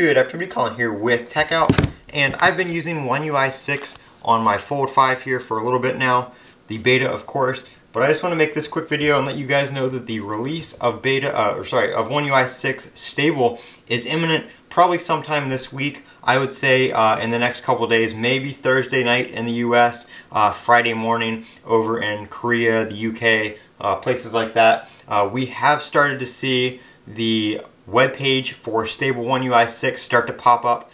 Good afternoon, Colin here with Techout, and I've been using One UI 6 on my Fold 5 here for a little bit now, the beta of course, but I just want to make this quick video and let you guys know that the release of of One UI 6 stable is imminent, probably sometime this week. I would say in the next couple days, maybe Thursday night in the US, Friday morning over in Korea, the UK, places like that. We have started to see the web page for stable One UI 6 start to pop up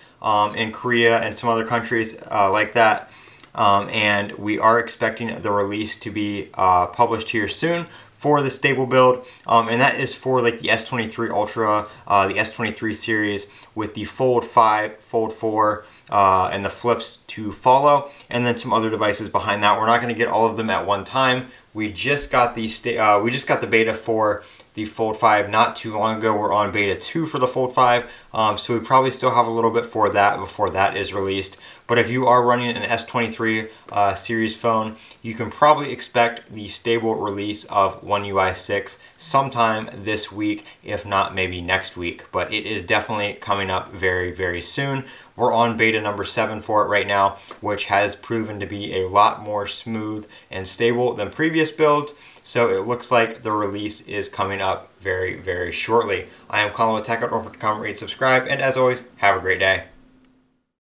in Korea and some other countries like that. And we are expecting the release to be published here soon for the stable build, and that is for like the S23 Ultra, the S23 series with the Fold 5, Fold 4, and the flips to follow, and then some other devices behind that. We're not going to get all of them at one time. We just got the beta for the Fold 5 not too long ago. We're on beta 2 for the Fold 5, so we probably still have a little bit for that before that is released. But if you are running an S23 series phone, you can probably expect the stable release of One UI 6 sometime this week, if not maybe next week. But it is definitely coming up very, very soon. We're on beta number 7 for it right now, which has proven to be a lot more smooth and stable than previous builds. So it looks like the release is coming up very, very shortly. I am Colin with Techout. Don't forget to comment, rate, subscribe, and as always, have a great day.